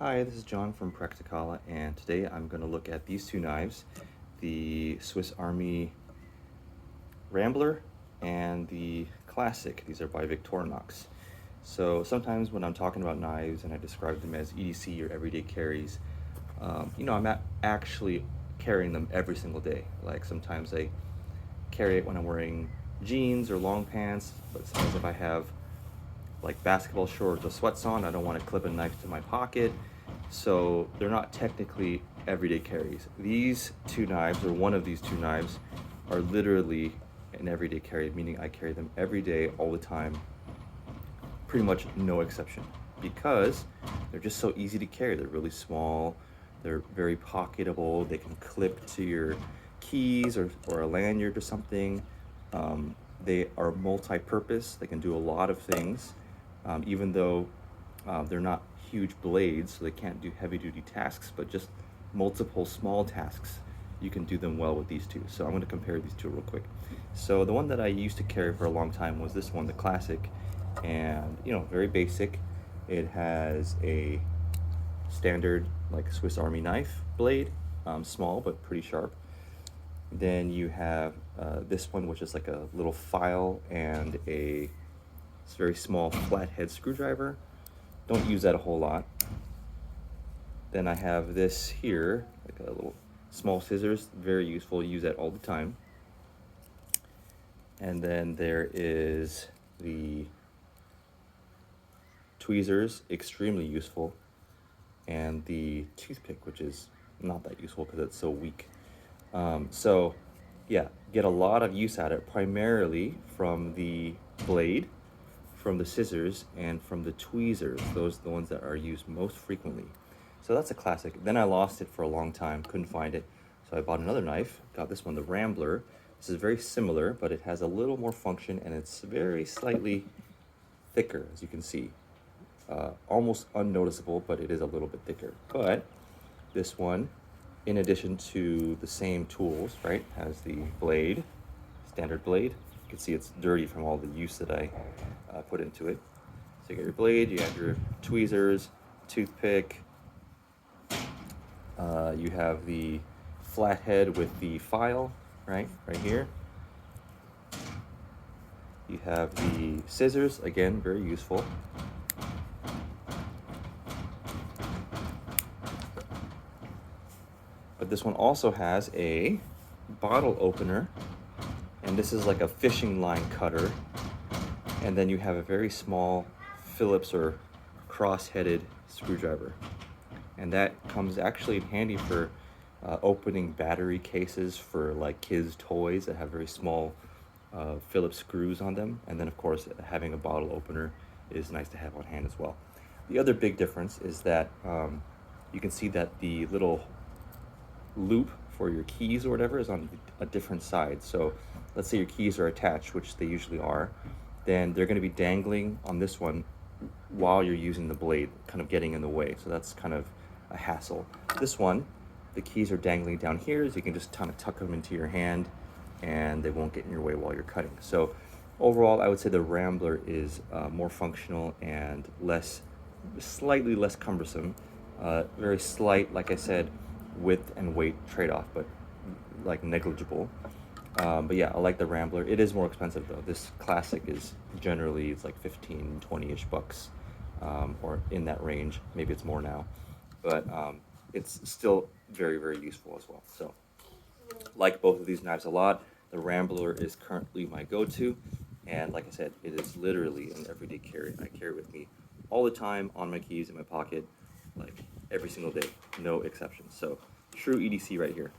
Hi, this is John from Prakticala, and today I'm going to look at these two knives, the Swiss Army Rambler and the Classic. These are by Victorinox. So sometimes when I'm talking about knives and I describe them as EDC or everyday carries, I'm not actually carrying them every single day. Like sometimes I carry it when I'm wearing jeans or long pants, but sometimes if I have like basketball shorts or sweats on, I don't want to clip a knife to my pocket. So they're not technically everyday carries. These two knives, or one of these two knives, are literally an everyday carry, meaning I carry them every day, all the time, pretty much no exception, because they're just so easy to carry. They're really small, they're very pocketable, they can clip to your keys or a lanyard or something. They are multi-purpose, they can do a lot of things, even though they're not huge blades, so they can't do heavy-duty tasks, but just multiple small tasks, you can do them well with these two. So I'm going to compare these two real quick. So the one that I used to carry for a long time was this one, the Classic, and very basic. It has a standard like Swiss Army knife blade, small but pretty sharp. Then you have this one, which is like a little file and it's a very small flathead screwdriver. Don't use that a whole lot. Then I have this here, like a little small scissors, very useful, use that all the time. And then there is the tweezers, extremely useful, and the toothpick, which is not that useful because it's so weak. So yeah, get a lot of use out of it, primarily from the blade, from the scissors, and from the tweezers. Those are the ones that are used most frequently. So that's a Classic. Then I lost it for a long time, couldn't find it. So I bought another knife, got this one, the Rambler. This is very similar, but it has a little more function and it's very slightly thicker, as you can see. Almost unnoticeable, but it is a little bit thicker. But this one, in addition to the same tools, right, has the blade, standard blade. You can see it's dirty from all the use that I put into it. So you got your blade, you have your tweezers, toothpick, you have the flathead with the file, right here. You have the scissors, again, very useful. But this one also has a bottle opener, and this is like a fishing line cutter. And then you have a very small Phillips or cross-headed screwdriver. And that comes actually in handy for opening battery cases for like kids' toys that have very small Phillips screws on them. And then of course, having a bottle opener is nice to have on hand as well. The other big difference is that you can see that the little loop for your keys or whatever is on a different side. So let's say your keys are attached, which they usually are, then they're going to be dangling on this one while you're using the blade, kind of getting in the way. So that's kind of a hassle. This one, the keys are dangling down here, so you can just kind of tuck them into your hand and they won't get in your way while you're cutting. So overall, I would say the Rambler is more functional and slightly less cumbersome. Very slight, like I said, width and weight trade-off, but like negligible. But yeah, I like the Rambler. It is more expensive though. This Classic is generally, it's like 15, 20-ish bucks, or in that range. Maybe it's more now, but it's still very, very useful as well. So like both of these knives a lot. The Rambler is currently my go-to, and like I said, it is literally an everyday carry. I carry it with me all the time, on my keys, in my pocket, like every single day, no exceptions. So true EDC right here.